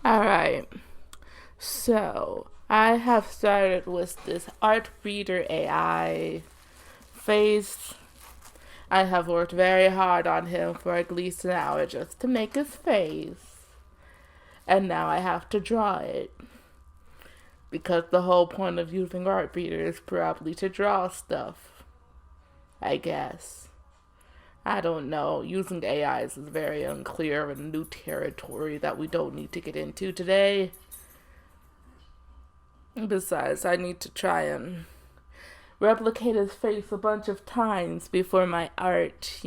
Alright, so I have started with this Artbreeder AI face. I have worked very hard on him for at least an hour just to make his face. And now I have to draw it. Because the whole point of using Artbreeder is probably to draw stuff. I guess. I don't know. Using AIs is very unclear and new territory that we don't need to get into today. Besides, I need to try and replicate his face a bunch of times before my art,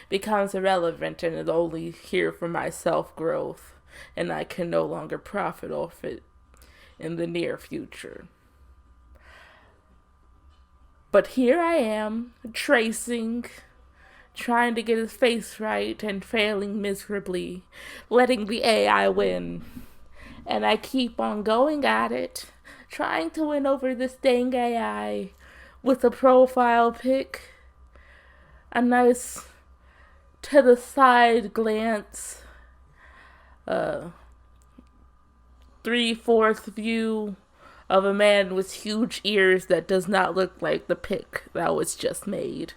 becomes irrelevant and is only here for my self growth, and I can no longer profit off it in the near future. But here I am, tracing, trying to get his face right and failing miserably, letting the AI win. And I keep on going at it, trying to win over this dang AI with a profile pic, a nice to the side glance, 3/4 view of a man with huge ears that does not look like the pic that was just made.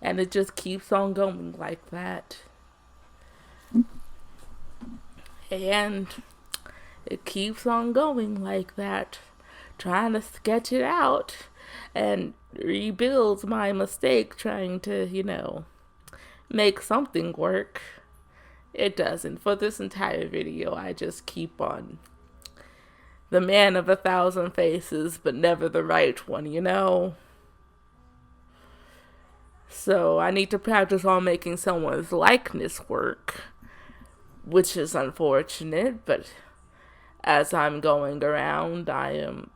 And it just keeps on going like that. And it keeps on going like that, trying to sketch it out and rebuild my mistake, trying to, make something work. It doesn't. For this entire video, I just keep on the man of 1,000 faces, but never the right one. So I need to practice on making someone's likeness work, which is unfortunate, but as I'm going around, I am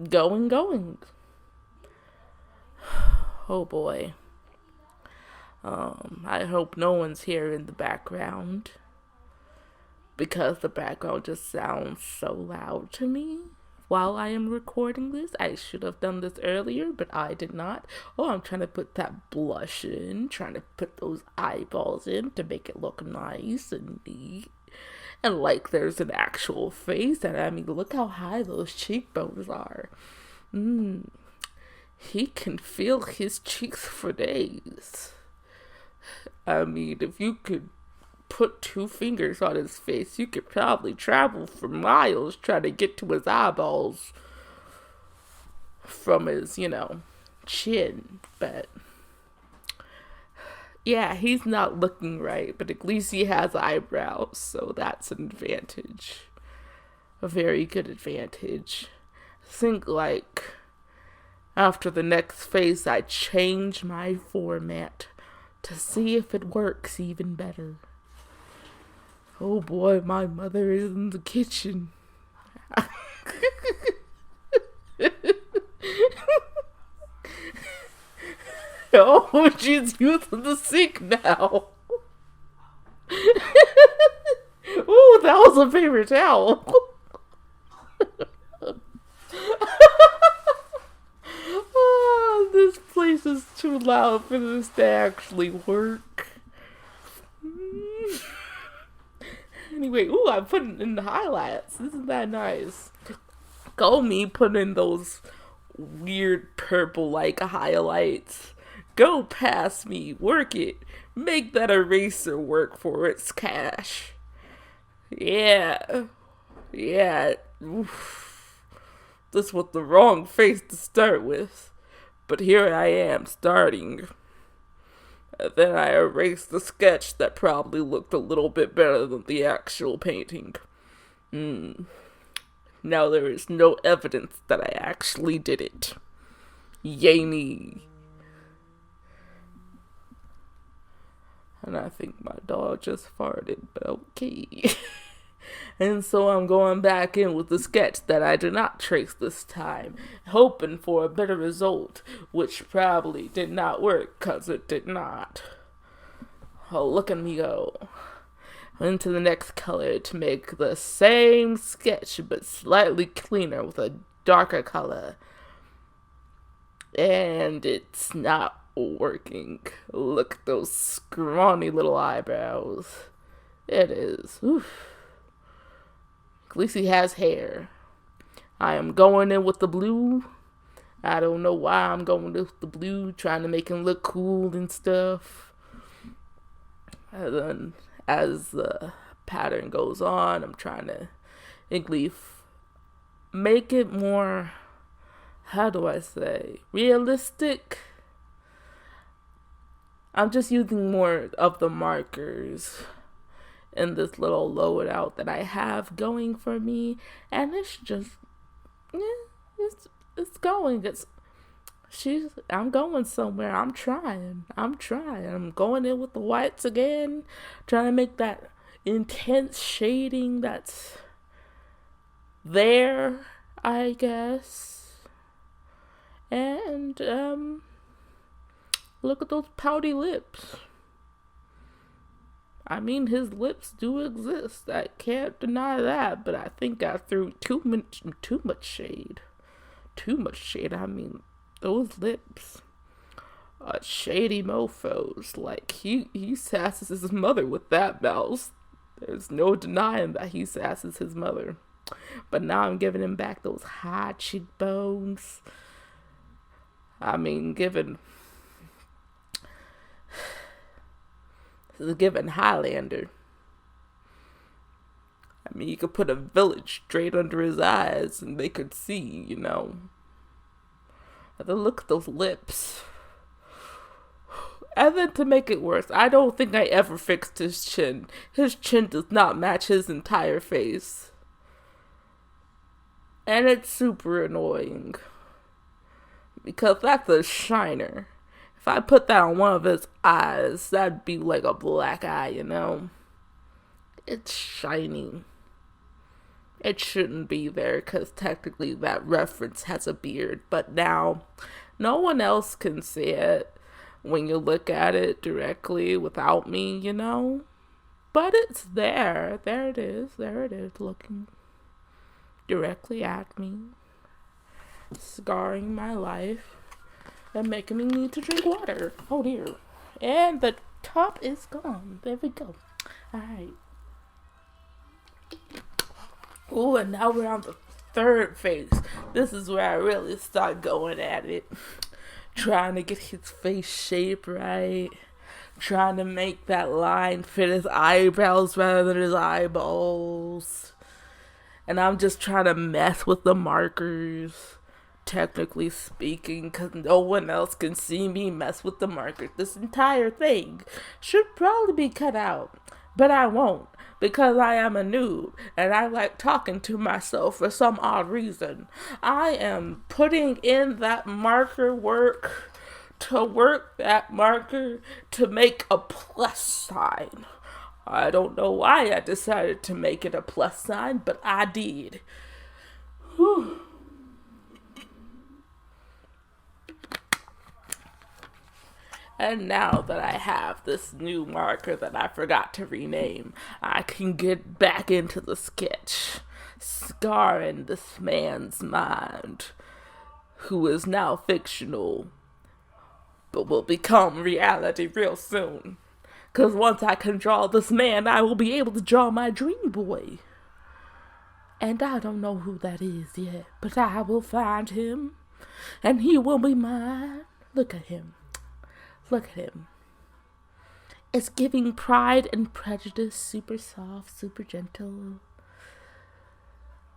going. Oh boy. I hope no one's here in the background, because the background just sounds so loud to me while I am recording this. I should have done this earlier, but I did not. Oh, I'm trying to put that blush in, trying to put those eyeballs in to make it look nice and neat. And like there's an actual face, and I mean, look how high those cheekbones are. He can feel his cheeks for days. I mean, if you could put 2 fingers on his face, you could probably travel for miles trying to get to his eyeballs from his, chin. But yeah, he's not looking right, but at least he has eyebrows, so that's an advantage. A very good advantage. I think, after the next phase, I change my format to see if it works even better. Oh boy, my mother is in the kitchen. Oh, she's using the sink now. Ooh, that was a paper towel. Oh, this place is too loud for this to actually work. Anyway, ooh, I'm putting in the highlights. Isn't that nice? Go me putting in those weird purple highlights. Go past me. Work it. Make that eraser work for its cash. Yeah. Yeah. Oof. This was the wrong face to start with. But here I am starting. And then I erased the sketch that probably looked a little bit better than the actual painting. Now there is no evidence that I actually did it. Yay me. And I think my dog just farted, but okay. And so I'm going back in with the sketch that I did not trace this time, hoping for a better result, which probably did not work, because it did not. Oh, look at me go. Into the next color to make the same sketch, but slightly cleaner with a darker color. And it's not working. Look at those scrawny little eyebrows. It is. Oof. At least he has hair. I am going in with the blue. I don't know why I'm going with the blue, trying to make him look cool and stuff. And then as the pattern goes on, I'm trying to make it more, how do I say, realistic. I'm just using more of the markers in this little loadout that I have going for me, and it's just, it's going. I'm going somewhere. I'm trying. I'm going in with the whites again, trying to make that intense shading that's there, I guess. And look at those pouty lips. I mean, his lips do exist. I can't deny that, but I think I threw too much shade. Too much shade. I mean, those lips are shady mofos. Like, he sasses his mother with that mouse. There's no denying that he sasses his mother. But now I'm giving him back those high cheekbones. I mean, given Highlander. I mean, you could put a village straight under his eyes and they could see, And then look at those lips. And then to make it worse, I don't think I ever fixed his chin. His chin does not match his entire face. And it's super annoying. Because that's a shiner. If I put that on one of his eyes, that'd be like a black eye, It's shiny. It shouldn't be there because technically that reference has a beard. But now, no one else can see it when you look at it directly without me, But it's there. There it is. Looking directly at me. Scarring my life. And making me need to drink water. Oh dear. And the top is gone. There we go. Alright. Oh, and now we're on the third phase. This is where I really start going at it. Trying to get his face shape right. Trying to make that line fit his eyebrows rather than his eyeballs. And I'm just trying to mess with the markers. Technically speaking, because no one else can see me mess with the markers. This entire thing should probably be cut out, but I won't, because I am a noob, and I like talking to myself for some odd reason. I am putting in that marker work to work that marker to make a plus sign. I don't know why I decided to make it a plus sign, but I did. Whew. And now that I have this new marker that I forgot to rename, I can get back into the sketch, scarring this man's mind, who is now fictional, but will become reality real soon. Because once I can draw this man, I will be able to draw my dream boy. And I don't know who that is yet, but I will find him, and he will be mine. Look at him. Look at him. It's giving Pride and Prejudice, super soft, super gentle,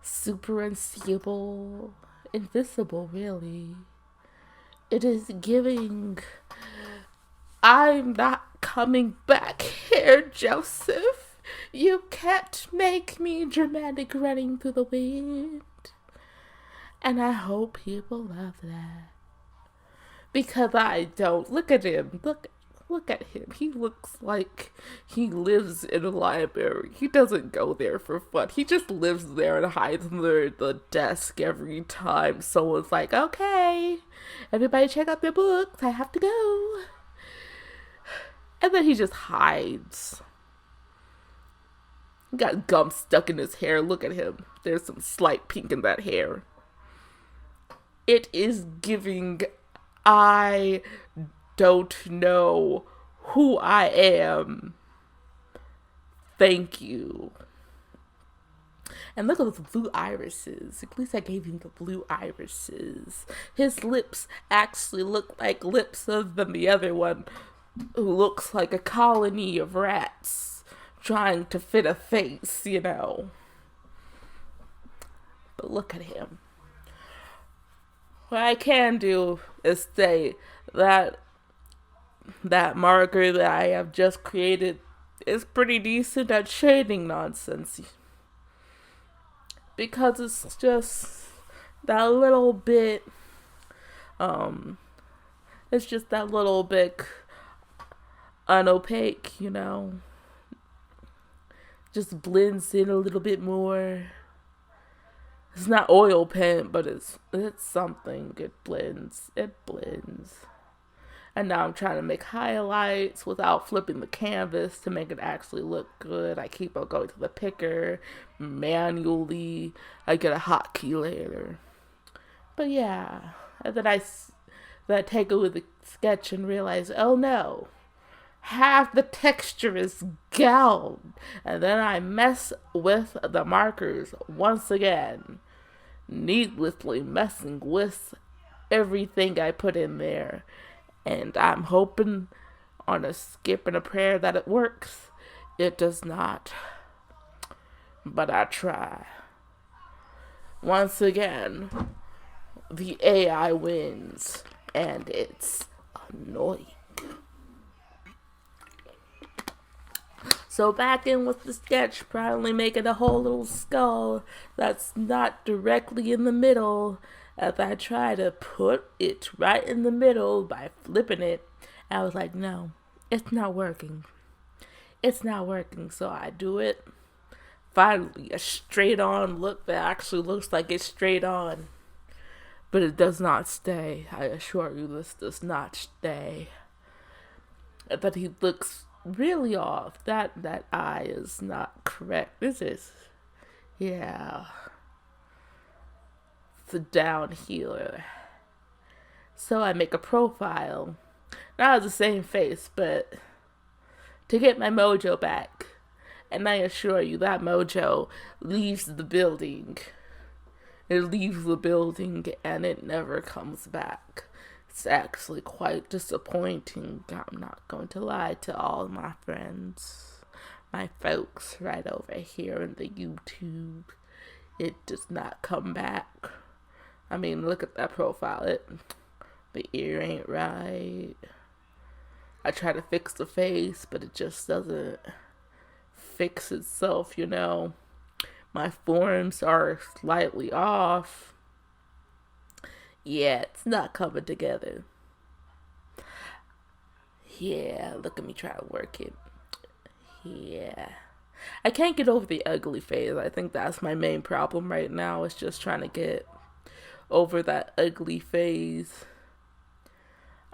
super unseeable, invisible, really. It is giving, I'm not coming back here, Joseph. You can't make me dramatic running through the wind. And I hope people love that. Because I don't. Look at him. Look at him. He looks like he lives in a library. He doesn't go there for fun. He just lives there and hides under the desk every time someone's like, okay, everybody check out their books. I have to go. And then he just hides. He got gum stuck in his hair. Look at him. There's some slight pink in that hair. It is giving, I don't know who I am Thank you. And look at those blue irises. At least I gave him the blue irises. His lips actually look like lips of the other one, who looks like a colony of rats trying to fit a face, you know. But look at him. What I can do is say that that marker that I have just created is pretty decent at shading nonsense. Because it's just that little bit, it's just that little bit unopaque, you know. Just blends in a little bit more. It's not oil paint, but it's something. It blends. And now I'm trying to make highlights without flipping the canvas to make it actually look good. I keep on going to the picker manually. I get a hotkey later. But yeah, and then I take it with a sketch and realize, oh no, half the texture is gone. And then I mess with the markers once again, needlessly messing with everything I put in there. And I'm hoping on a skip and a prayer that it works. It does not. But I try. Once again, the AI wins. And it's annoying. So back in with the sketch, probably making a whole little skull that's not directly in the middle. As I try to put it right in the middle by flipping it, I was like, no, it's not working. It's not working, so I do it. Finally, a straight on look that actually looks like it's straight on. But it does not stay. I assure you, this does not stay. I thought he looks really off. That eye is not correct. This is, yeah. The down healer. So I make a profile. Not the same face, but to get my mojo back. And I assure you that mojo leaves the building. It leaves the building and it never comes back. It's actually quite disappointing. I'm not going to lie to all my friends. My folks right over here in the YouTube. It does not come back. I mean, look at that profile. The ear ain't right. I try to fix the face, but it just doesn't fix itself, you know. My forms are slightly off. Yeah, it's not coming together. Yeah, look at me try to work it. Yeah. I can't get over the ugly phase. I think that's my main problem right now. Is just trying to get over that ugly phase.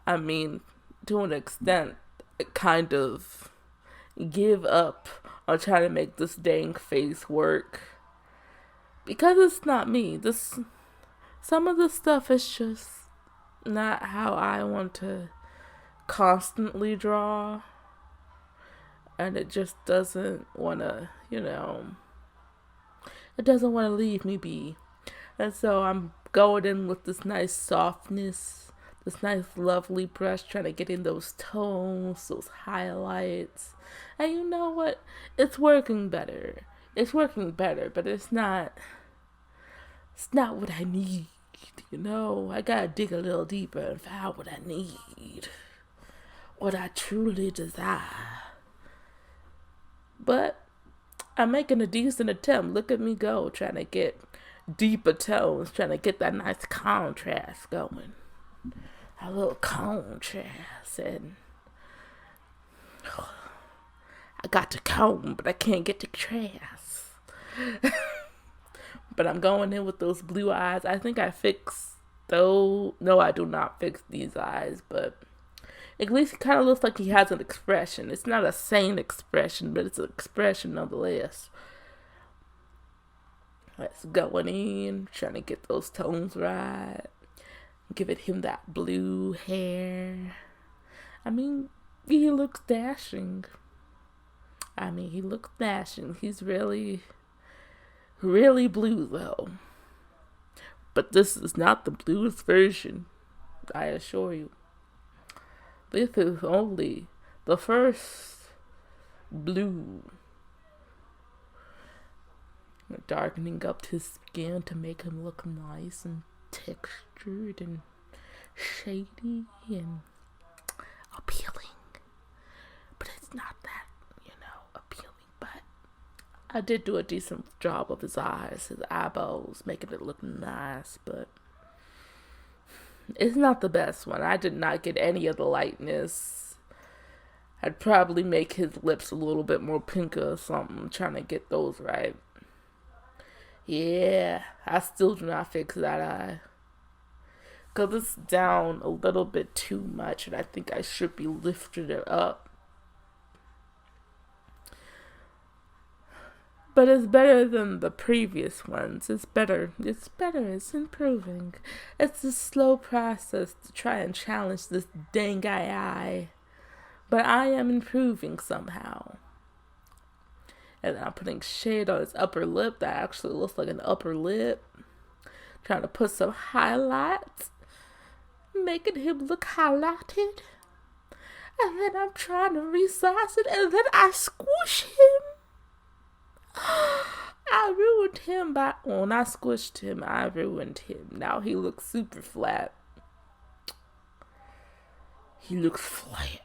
I mean, to an extent, I kind of give up on trying to make this dang face work. Because it's not me. Some of the stuff is just not how I want to constantly draw. And it just doesn't want to, you know, it doesn't want to leave me be. And so I'm going in with this nice softness, this nice lovely brush, trying to get in those tones, those highlights. And you know what? It's working better. It's working better, but it's not what I need, you know? I gotta dig a little deeper and find out what I need, what I truly desire. But I'm making a decent attempt. Look at me go, trying to get deeper tones, trying to get that nice contrast going. A little contrast. And I got to comb, but I can't get to contrast. But I'm going in with those blue eyes. I think I fixed those. No, I do not fix these eyes, but at least it kind of looks like he has an expression. It's not a sane expression, but it's an expression nonetheless. Let's going in, trying to get those tones right. Giving him that blue hair. I mean, he looks dashing. I mean, he looks dashing. He's really, really blue, though. But this is not the bluest version, I assure you. This is only the first blue. Darkening up his skin to make him look nice and textured and shady and appealing. But it's not that, appealing. But I did do a decent job of his eyes, his eyeballs, making it look nice. But it's not the best one. I did not get any of the lightness. I'd probably make his lips a little bit more pink or something, trying to get those right. Yeah, I still do not fix that eye. Because it's down a little bit too much, and I think I should be lifting it up. But it's better than the previous ones. It's better. It's improving. It's a slow process to try and challenge this dang eye. But I am improving somehow. And then I'm putting shade on his upper lip that actually looks like an upper lip. Trying to put some highlights. Making him look highlighted. And then I'm trying to resize it. And then I squish him. I ruined him when I squished him, I ruined him. Now he looks super flat. He looks flat.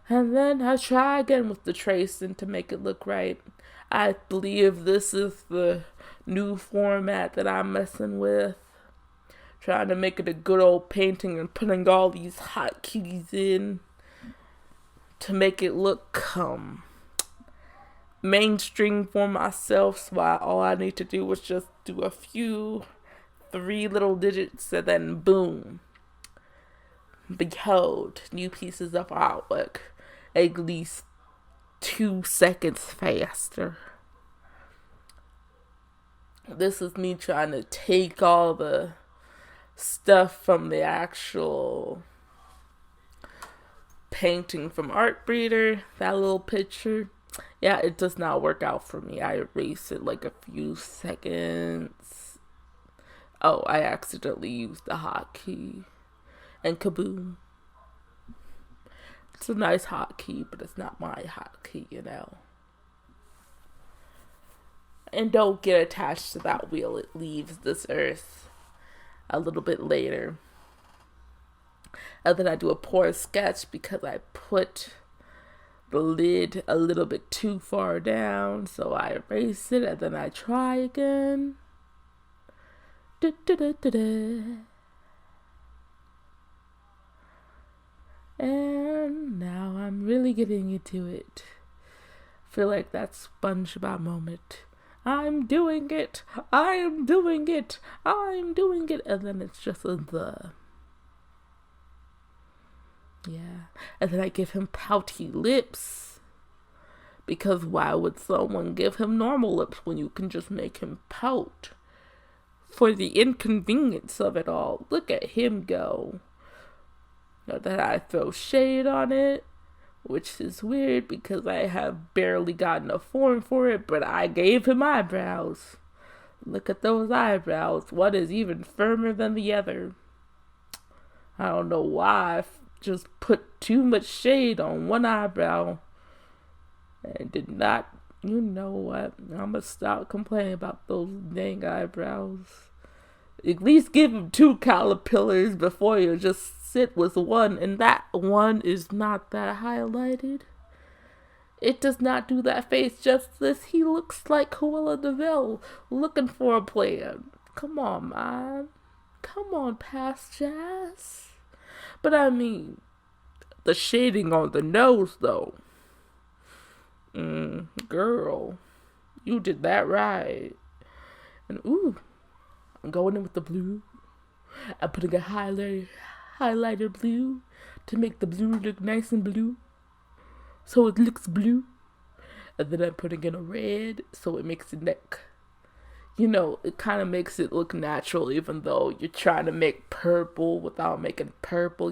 And then I try again with the tracing to make it look right. I believe this is the new format that I'm messing with. Trying to make it a good old painting and putting all these hotkeys in to make it look mainstream for myself. So all I need to do is just do a few 3 little digits and then boom. Behold, new pieces of artwork. At least 2 seconds faster. This is me trying to take all the stuff from the actual painting from Artbreeder, that little picture. Yeah, it does not work out for me. I erase it like a few seconds. Oh, I accidentally used the hotkey. And kaboom. It's a nice hotkey, but it's not my hotkey, And don't get attached to that wheel. It leaves this earth a little bit later. And then I do a poor sketch because I put the lid a little bit too far down. So I erase it and then I try again. And now I'm really getting into it. Feel like that SpongeBob moment. I'm doing it. I'm doing it. I'm doing it. And then it's just a the. Yeah. And then I give him pouty lips. Because why would someone give him normal lips when you can just make him pout? For the inconvenience of it all. Look at him go. Now that I throw shade on it, which is weird because I have barely gotten a form for it, but I gave him eyebrows. Look at those eyebrows. One is even firmer than the other. I don't know why I just put too much shade on one eyebrow and did not, you know what, I'm gonna stop complaining about those dang eyebrows. At least give him 2 caterpillars before you just sit with one, and that one is not that highlighted. It does not do that face justice. He looks like Cruella de Vil looking for a plan. Come on, man. Come on, past Jazz. But I mean, the shading on the nose, though. Girl, you did that right. And ooh, I'm going in with the blue. I'm putting a highlighter blue to make the blue look nice and blue. So it looks blue. And then I'm putting in a red so it makes the neck. It kind of makes it look natural even though you're trying to make purple without making purple,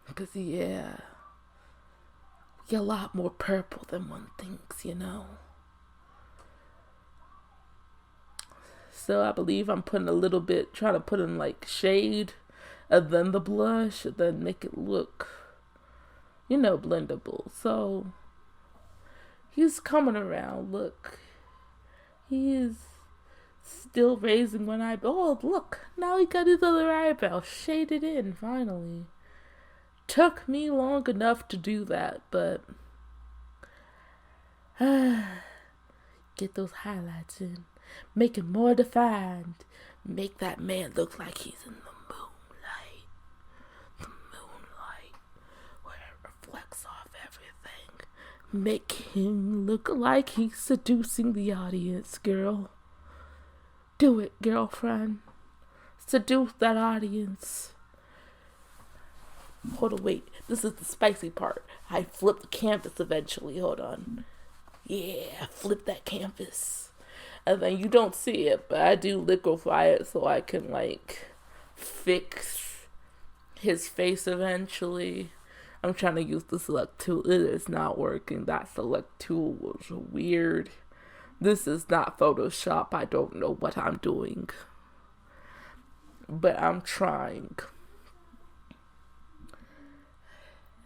Because, yeah. You're a lot more purple than one thinks, you know. So I believe I'm putting a little bit, trying to put in like shade, and then the blush, and then make it look, blendable. So he's coming around. Look, he is still raising one eyebrow. Oh, look, now he got his other eyebrow shaded in, finally. Took me long enough to do that, but get those highlights in. Make it more defined. Make that man look like he's in the moonlight. The moonlight, where it reflects off everything. Make him look like he's seducing the audience, girl. Do it, girlfriend. Seduce that audience. Hold on, wait. This is the spicy part. I flip the canvas eventually. Hold on. Yeah, flip that canvas. And then you don't see it, but I do liquefy it so I can, fix his face eventually. I'm trying to use the select tool. It is not working. That select tool was weird. This is not Photoshop. I don't know what I'm doing. But I'm trying.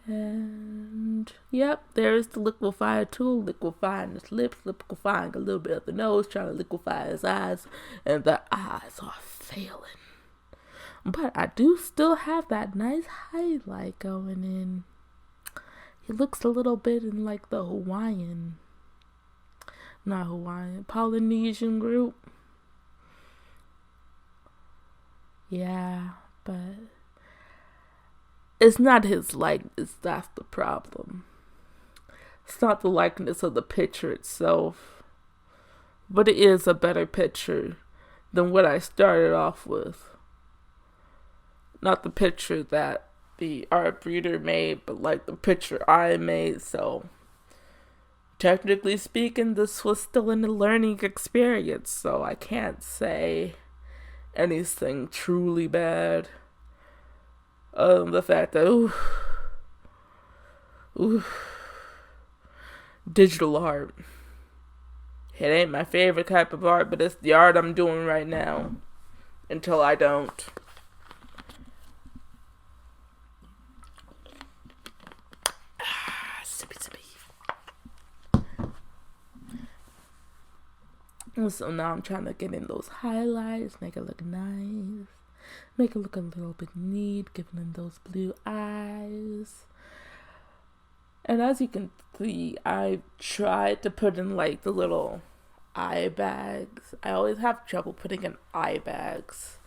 And yep, there's the liquefier tool, liquefying his lips, liquefying a little bit of the nose, trying to liquefy his eyes, and the eyes are failing. But I do still have that nice highlight going in. He looks a little bit in like the Polynesian group. Yeah, but it's not his likeness, that's the problem. It's not the likeness of the picture itself, but it is a better picture than what I started off with. Not the picture that the Artbreeder made, but like the picture I made, so technically speaking, this was still in a learning experience, so I can't say anything truly bad. The fact that, digital art. It ain't my favorite type of art, but it's the art I'm doing right now. Until I don't. Sippy. So now I'm trying to get in those highlights, make it look nice. Make it look a little bit neat, giving them those blue eyes. And as you can see, I tried to put in like the little eye bags. I always have trouble putting in eye bags.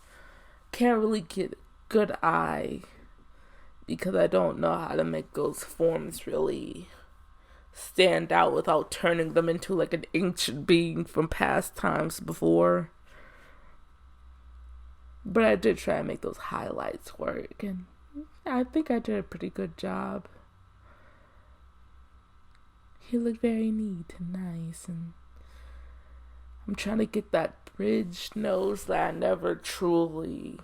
Can't really get good eye because I don't know how to make those forms really stand out without turning them into like an ancient being from past times before. But I did try to make those highlights work, and I think I did a pretty good job. He looked very neat and nice, and I'm trying to get that bridge nose that I never truly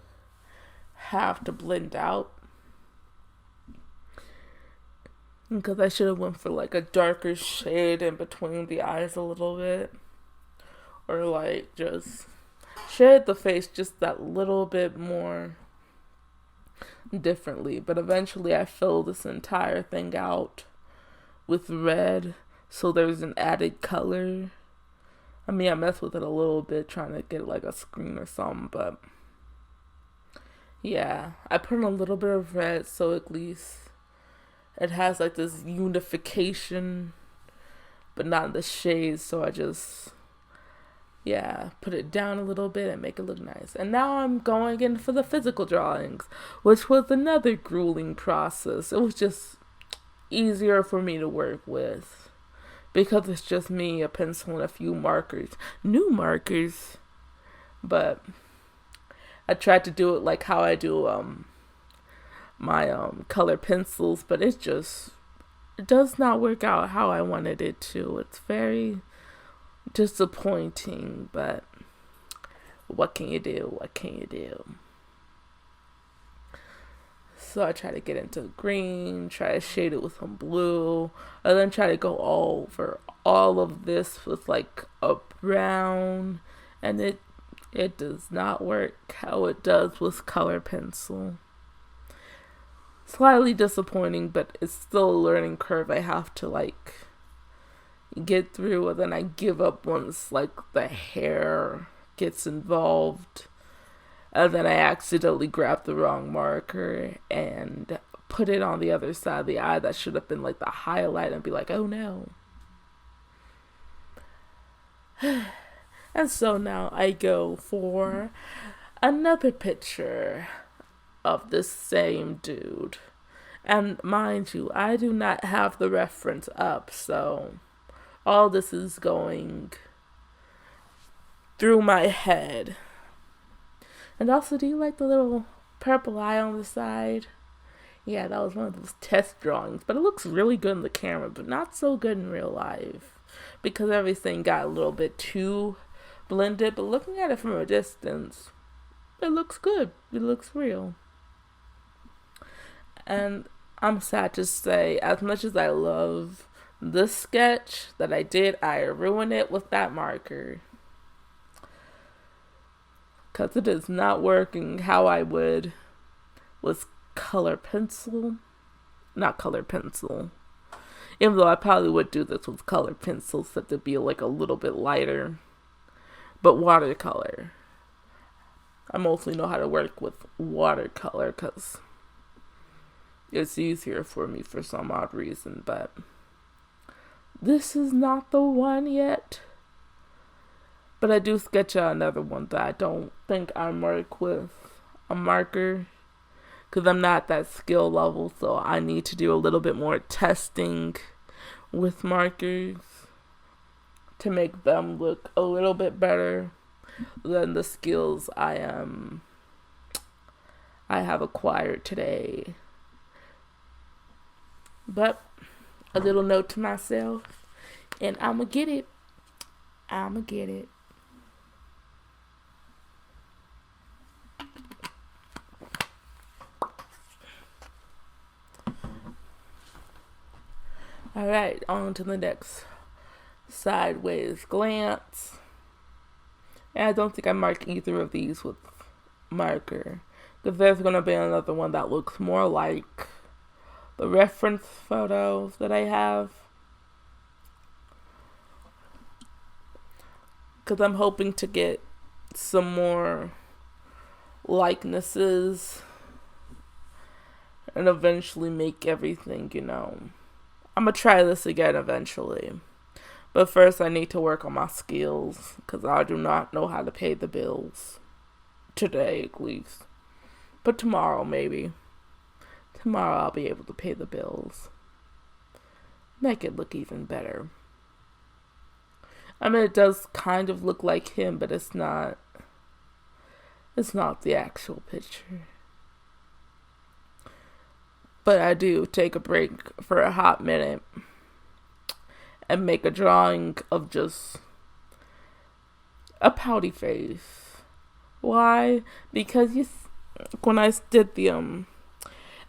have to blend out. Because I should have went for like a darker shade in between the eyes a little bit. Or like just shade the face just that little bit more differently. But eventually I filled this entire thing out with red, so there's an added color. I mean, I messed with it a little bit trying to get like a screen or something, but yeah, I put in a little bit of red so at least it has like this unification, but not in the shades. So I just, put it down a little bit and make it look nice. And now I'm going in for the physical drawings, which was another grueling process. It was just easier for me to work with because it's just me, a pencil, and a few markers. New markers. But I tried to do it like how I do my color pencils, but it does not work out how I wanted it to. It's very disappointing, but what can you do? So I try to get into green, try to shade it with some blue, and then try to go over all of this with like a brown, and it does not work how it does with color pencil. Slightly disappointing, but it's still a learning curve I have to like get through, and then I give up once like the hair gets involved, and then I accidentally grab the wrong marker and put it on the other side of the eye that should have been like the highlight, and be like, oh no. And so now I go for another picture of this same dude. And mind you, I do not have the reference up, so all this is going through my head. And also, do you like the little purple eye on the side? Yeah, that was one of those test drawings, but it looks really good in the camera, but not so good in real life, because everything got a little bit too blended. But looking at it from a distance, it looks good. It looks real. And I'm sad to say, as much as I love this sketch that I did, I ruined it with that marker. Because it is not working how I would with color pencil. Not color pencil. Even though I probably would do this with color pencils, so to be like a little bit lighter. But watercolor. I mostly know how to work with watercolor because it's easier for me for some odd reason, but this is not the one yet. But I do sketch out another one that I don't think I mark with a marker, because I'm not that skill level, so I need to do a little bit more testing with markers to make them look a little bit better than the skills I have acquired today. But a little note to myself, and I'ma get it. I'ma get it. Alright, on to the next sideways glance. And I don't think I marked either of these with marker, because there's going to be another one that looks more like the reference photos that I have. Because I'm hoping to get some more likenesses and eventually make everything, I'm going to try this again eventually. But first I need to work on my skills, because I do not know how to pay the bills. Today, at least. But tomorrow, maybe. Tomorrow I'll be able to pay the bills. Make it look even better. I mean, it does kind of look like him, but it's not. It's not the actual picture. But I do take a break for a hot minute and make a drawing of just a pouty face. Why? Because when I did the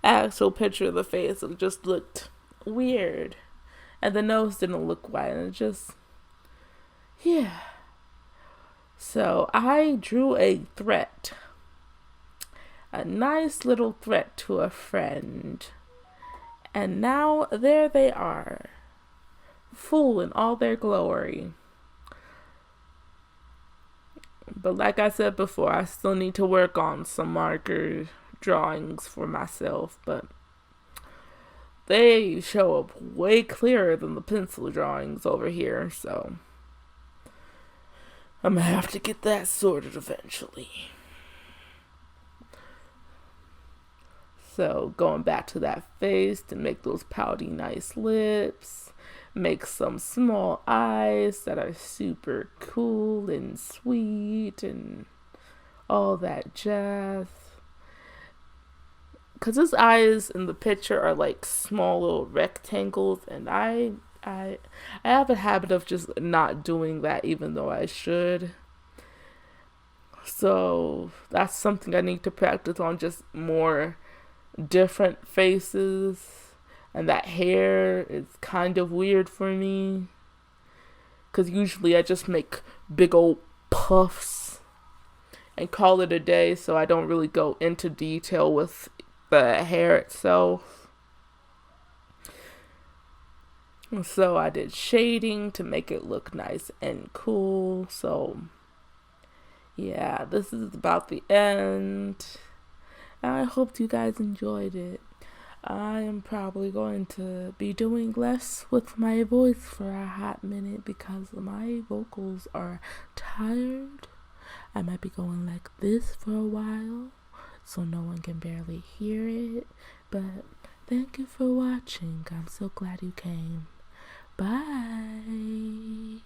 actual picture of the face, it just looked weird, and the nose didn't look right, and it just, yeah. So I drew a threat. A nice little threat to a friend. And now there they are. Full in all their glory. But like I said before, I still need to work on some marker drawings for myself. But they show up way clearer than the pencil drawings over here. So I'm going to have to get that sorted eventually. So going back to that face to make those pouty nice lips, make some small eyes that are super cool and sweet and all that jazz. Because his eyes in the picture are like small little rectangles, and I have a habit of just not doing that, even though I should. So that's something I need to practice on, just more different faces, and that hair is kind of weird for me. Because usually I just make big old puffs and call it a day, so I don't really go into detail with the hair itself. So I did shading to make it look nice and cool. So yeah, this is about the end. I hope you guys enjoyed it. I am probably going to be doing less with my voice for a hot minute because my vocals are tired. I might be going like this for a while so no one can barely hear it. But thank you for watching. I'm so glad you came. Bye.